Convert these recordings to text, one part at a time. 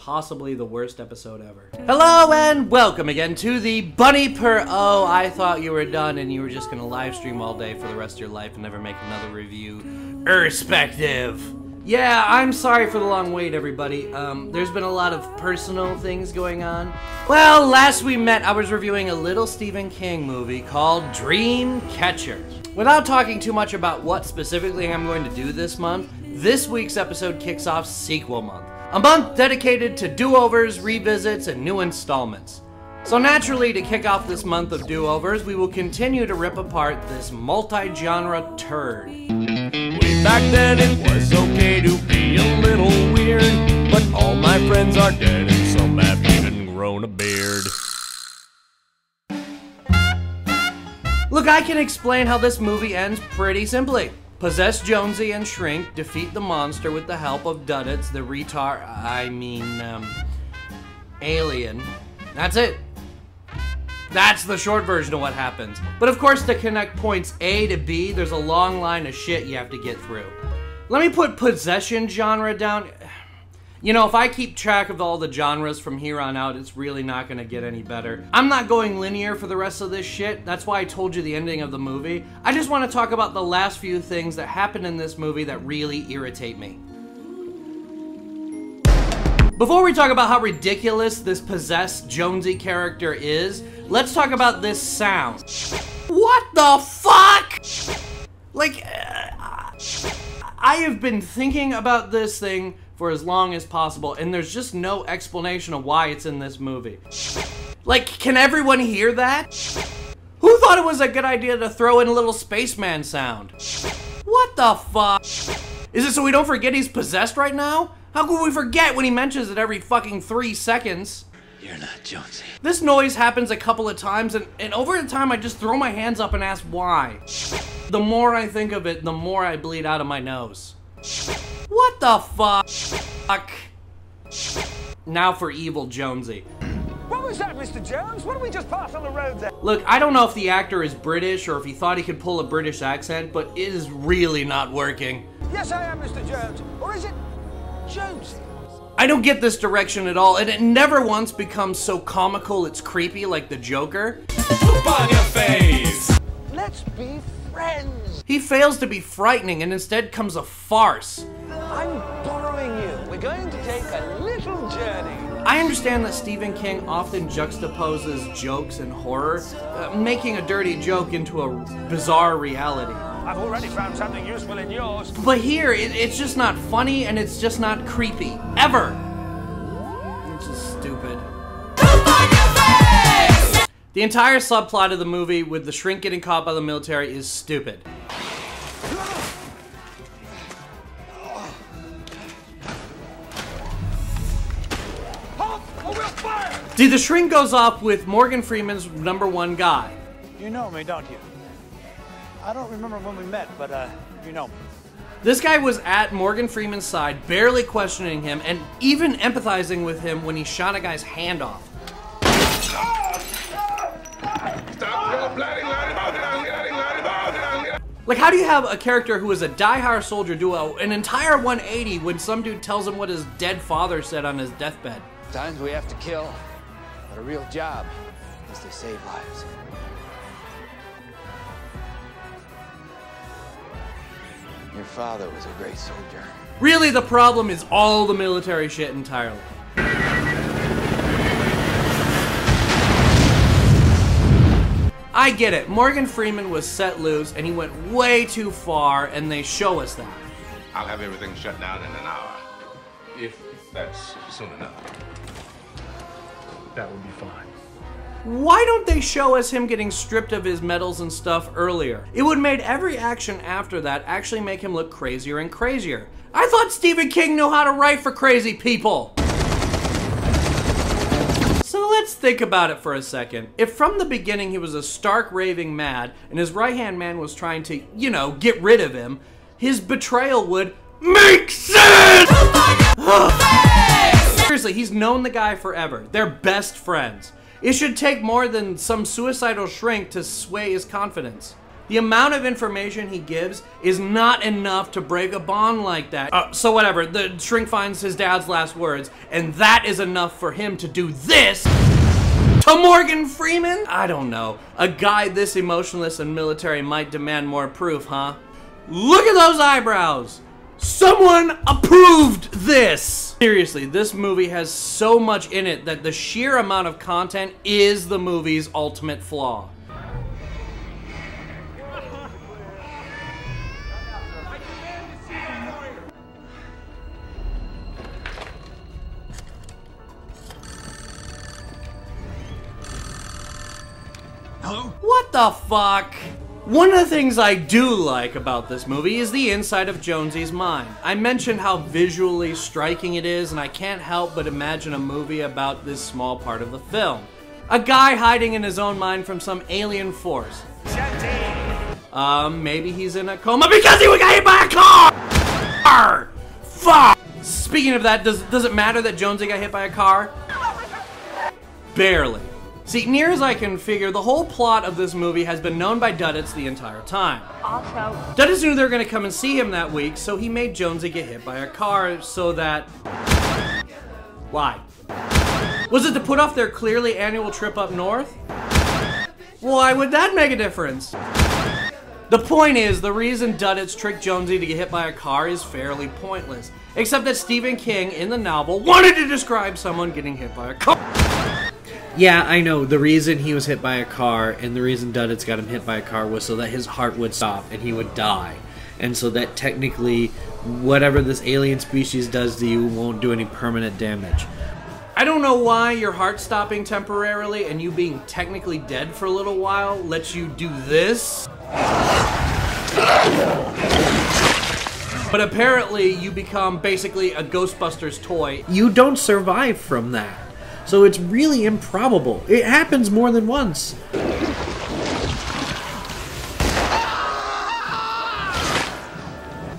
possibly the worst episode ever. Hello and welcome again to the Bunny Per... Oh, I thought you were done and you were just gonna live stream all day for the rest of your life and never make another review. Irrespective. Yeah, I'm sorry for the long wait, everybody. There's been a lot of personal things going on. Well, last we met, I was reviewing a little Stephen King movie called Dreamcatcher. Without talking too much about what specifically I'm going to do this month, this week's episode kicks off Sequel Month. A month dedicated to do-overs, revisits, and new installments. So naturally, to kick off this month of do-overs, we will continue to rip apart this multi-genre turd. Way back then it was okay to be a little weird, but all my friends are dead and some have even grown a beard. Look, I can explain how this movie ends pretty simply. Possess Jonesy and Shrink defeat the monster with the help of Duddits, the alien. That's it. That's the short version of what happens. But of course, to connect points A to B, there's a long line of shit you have to get through. Let me put possession genre down. You know, if I keep track of all the genres from here on out, it's really not gonna get any better. I'm not going linear for the rest of this shit. That's why I told you the ending of the movie. I just want to talk about the last few things that happened in this movie that really irritate me. Before we talk about how ridiculous this possessed Jonesy character is, let's talk about this sound. What the fuck? Like, I have been thinking about this thing for as long as possible, and there's just no explanation of why it's in this movie. Like, can everyone hear that? Who thought it was a good idea to throw in a little spaceman sound? What the fuck? Is it so we don't forget he's possessed right now? How could we forget when he mentions it every fucking 3 seconds? You're not Jonesy. This noise happens a couple of times, and over the time I just throw my hands up and ask why. The more I think of it, the more I bleed out of my nose. What the fuck? Now for evil Jonesy. What was that, Mr. Jones? What did we just pass on the road there? Look, I don't know if the actor is British or if he thought he could pull a British accent, but it is really not working. Yes, I am Mr. Jones. Or is it Jonesy? I don't get this direction at all, and it never once becomes so comical it's creepy like the Joker. Poop on your face! Let's be friends. He fails to be frightening and instead comes a farce. I'm borrowing you. We're going to take a little journey. I understand that Stephen King often juxtaposes jokes and horror, making a dirty joke into a bizarre reality. I've already found something useful in yours. But here, it's just not funny and it's just not creepy. Ever! It's just stupid. The entire subplot of the movie with the Shrink getting caught by the military is stupid. See, the Shrink goes off with Morgan Freeman's #1 guy. You know me, don't you? I don't remember when we met, but you know me. This guy was at Morgan Freeman's side, barely questioning him, and even empathizing with him when he shot a guy's hand off. Like, how do you have a character who is a die-hard soldier do an entire 180 when some dude tells him what his dead father said on his deathbed? Times we have to kill, but a real job is to save lives. Your father was a great soldier. Really, the problem is all the military shit entirely. I get it. Morgan Freeman was set loose and he went way too far, and they show us that. I'll have everything shut down in an hour. If that's soon enough. That would be fine. Why don't they show us him getting stripped of his medals and stuff earlier? It would make every action after that actually make him look crazier and crazier. I thought Stephen King knew how to write for crazy people. So let's think about it for a second. If from the beginning he was a stark raving mad and his right-hand man was trying to, you know, get rid of him, his betrayal would make sense! Seriously, he's known the guy forever. They're best friends. It should take more than some suicidal Shrink to sway his confidence. The amount of information he gives is not enough to break a bond like that. So whatever, the shrink finds his dad's last words, and that is enough for him to do this to Morgan Freeman? I don't know. A guy this emotionless and military might demand more proof, huh? Look at those eyebrows! Someone approved this! Seriously, this movie has so much in it that the sheer amount of content is the movie's ultimate flaw. Hello? What the fuck? One of the things I do like about this movie is the inside of Jonesy's mind. I mentioned how visually striking it is, and I can't help but imagine a movie about this small part of the film. A guy hiding in his own mind from some alien force. Maybe he's in a coma because he got hit by a car! Fuck! Speaking of that, does it matter that Jonesy got hit by a car? Barely. See, near as I can figure, the whole plot of this movie has been known by Duddits the entire time. Also, Duddits knew they were going to come and see him that week, so he made Jonesy get hit by a car so that... Why? Was it to put off their clearly annual trip up north? Why would that make a difference? The point is, the reason Duddits tricked Jonesy to get hit by a car is fairly pointless. Except that Stephen King, in the novel, wanted to describe someone getting hit by a car. Yeah, I know. The reason he was hit by a car and the reason Duddits got him hit by a car was so that his heart would stop and he would die. And so that technically, whatever this alien species does to you won't do any permanent damage. I don't know why your heart stopping temporarily and you being technically dead for a little while lets you do this. But apparently you become basically a Ghostbusters toy. You don't survive from that. So it's really improbable. It happens more than once.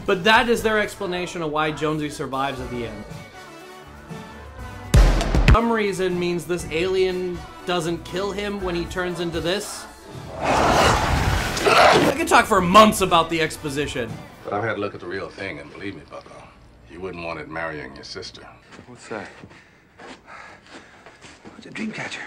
But that is their explanation of why Jonesy survives at the end. Some reason means this alien doesn't kill him when he turns into this. I could talk for months about the exposition. But I've had a look at the real thing, and believe me, Bucko, you wouldn't want it marrying your sister. What's that? It's a dream catcher.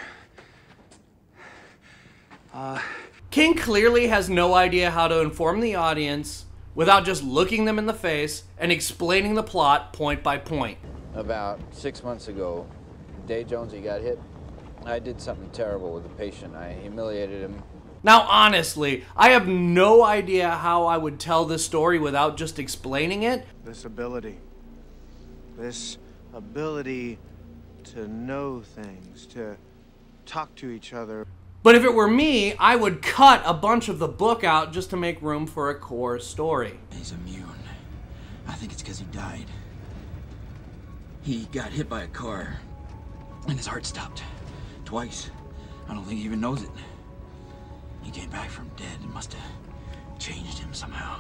King clearly has no idea how to inform the audience without just looking them in the face and explaining the plot point by point. About 6 months ago, the day Jonesy got hit, I did something terrible with a patient. I humiliated him. Now, honestly, I have no idea how I would tell this story without just explaining it. This ability to know things, to talk to each other. But if it were me, I would cut a bunch of the book out just to make room for a core story. He's immune. I think it's because he died. He got hit by a car, and his heart stopped. Twice. I don't think he even knows it. He came back from dead and must have changed him somehow.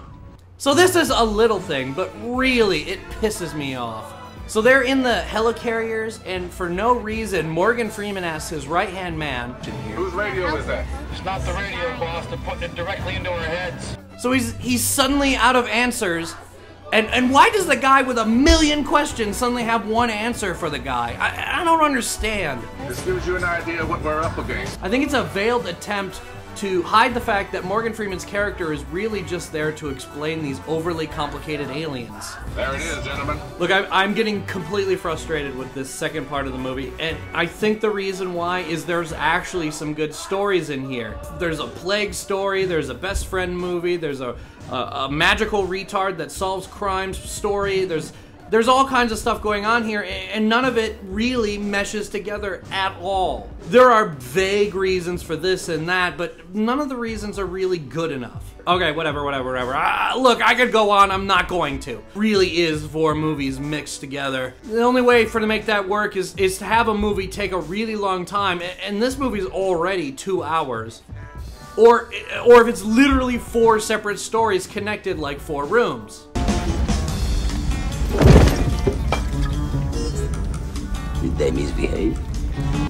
So this is a little thing, but really, it pisses me off. So they're in the helicarriers, and for no reason, Morgan Freeman asks his right-hand man, Whose radio is that? It's not the radio, boss. They're putting it directly into our heads. so he's suddenly out of answers, and why does the guy with a million questions suddenly have one answer for the guy? I don't understand. This gives you an idea of what we're up against. I think it's a veiled attempt to hide the fact that Morgan Freeman's character is really just there to explain these overly complicated aliens. There it is, gentlemen. Look, I'm getting completely frustrated with this second part of the movie, and I think the reason why is there's actually some good stories in here. There's a plague story, there's a best friend movie, there's a magical retard that solves crimes story, there's all kinds of stuff going on here, and none of it really meshes together at all. There are vague reasons for this and that, but none of the reasons are really good enough. Okay, whatever. Look, I could go on, I'm not going to. Really is 4 movies mixed together. The only way to make that work is to have a movie take a really long time, and this movie's already 2 hours. Or if it's literally 4 separate stories connected like 4 rooms. Did they misbehave?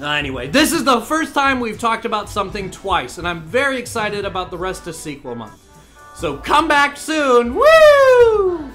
Anyway, this is the first time we've talked about something twice, and I'm very excited about the rest of sequel month. So come back soon. Woo!